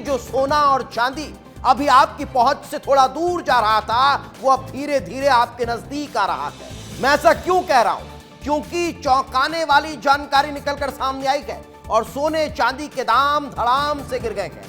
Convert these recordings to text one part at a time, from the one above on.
जो सोना और चांदी अभी आपकी पहुंच से थोड़ा दूर जा रहा था, वो अब धीरे धीरे आपके नजदीक आ रहा है। मैं ऐसा क्यों कह रहा हूं? क्योंकि चौंकाने वाली जानकारी निकलकर सामने आई है और सोने चांदी के दाम धड़ाम से गिर गए हैं।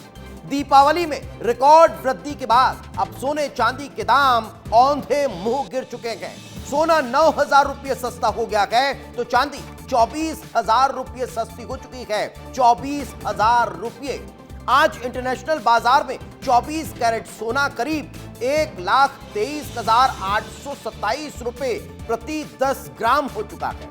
दीपावली में रिकॉर्ड वृद्धि के बाद अब सोने चांदी के दाम औंधे मुंह गिर चुके हैं। सोना 9,000 रुपये सस्ता हो गया है तो चांदी 24,000 रुपये सस्ती हो चुकी है। 24,000 रुपये। आज इंटरनेशनल बाजार में 24 कैरेट सोना करीब 1,23,827 रुपये प्रति 10 ग्राम हो चुका है,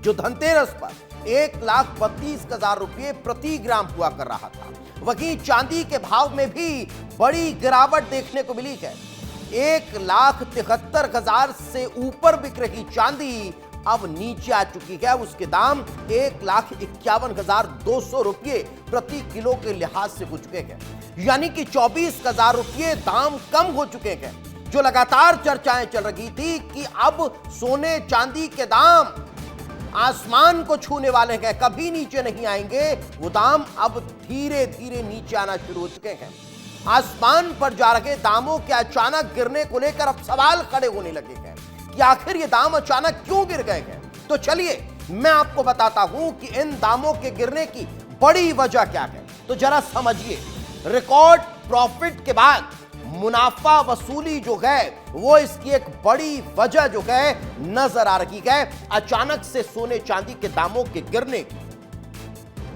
जो धनतेरस पर 1,32,000 रुपये प्रति ग्राम हुआ कर रहा था। वहीं चांदी के भाव में भी बड़ी गिरावट देखने को मिली है। 1,73,000 से ऊपर बिक रही चांदी अब नीचे आ चुकी है। उसके दाम 1,51,200 रुपये प्रति किलो के लिहाज से हो चुके हैं, यानी कि 24,000 रुपये दाम कम हो चुके हैं। जो लगातार चर्चाएं चल रही थी कि अब सोने चांदी के दाम आसमान को छूने वाले हैं, कभी नीचे नहीं आएंगे, वो दाम अब धीरे धीरे नीचे आना शुरू हो चुके हैं। आसमान पर जा रहे दामों के अचानक गिरने को लेकर अब सवाल खड़े होने लगे हैं कि आखिर ये दाम अचानक क्यों गिर गए हैं। तो चलिए मैं आपको बताता हूं कि इन दामों के गिरने की बड़ी वजह क्या है। तो जरा समझिए, रिकॉर्ड प्रॉफिट के बाद मुनाफा वसूली जो है वो इसकी एक बड़ी वजह जो है नजर आ रही है। अचानक से सोने चांदी के दामों के गिरने की।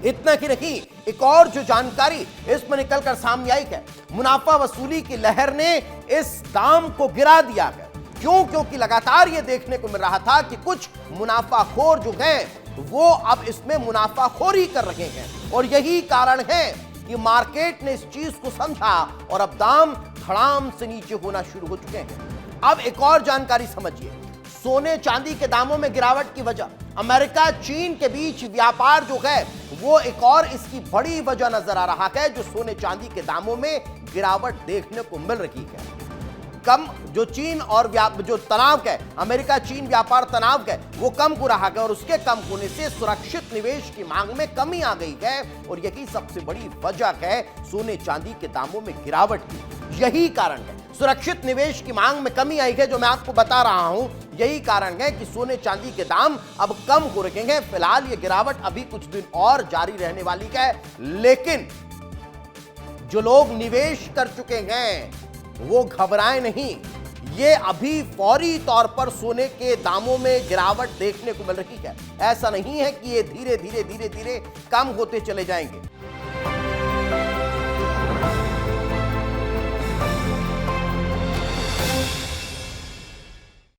इतना ही नहीं, एक और जो जानकारी इसमें निकलकर सामने आई है, मुनाफा वसूली की लहर ने इस दाम को गिरा दिया है। क्यों? क्योंकि लगातार यह देखने को मिल रहा था कि कुछ मुनाफाखोर जो हैं वो अब इसमें मुनाफाखोरी कर रहे हैं और यही कारण है कि मार्केट ने इस चीज को समझा और अब दाम धड़ाम से नीचे होना शुरू हो चुके हैं। अब एक और जानकारी समझिए, सोने चांदी के दामों में गिरावट की वजह अमेरिका चीन के बीच व्यापार जो है वो एक और इसकी बड़ी वजह नजर आ रहा है, जो सोने चांदी के दामों में गिरावट देखने को मिल रही है। कम जो चीन और जो तनाव है, अमेरिका चीन व्यापार तनाव है, वो कम हो रहा है और उसके कम होने से सुरक्षित निवेश की मांग में कमी आ गई है और यही सबसे बड़ी वजह है सोने चांदी के दामों में गिरावट की। यही कारण है, सुरक्षित निवेश की मांग में कमी आई है, जो मैं आपको बता रहा हूं। यही कारण है कि सोने चांदी के दाम अब कम हो रहे हैं। फिलहाल ये गिरावट अभी कुछ दिन और जारी रहने वाली है, लेकिन जो लोग निवेश कर चुके हैं वो घबराएं नहीं। ये अभी फौरी तौर पर सोने के दामों में गिरावट देखने को मिल रही है। ऐसा नहीं है कि ये धीरे धीरे कम होते चले जाएंगे।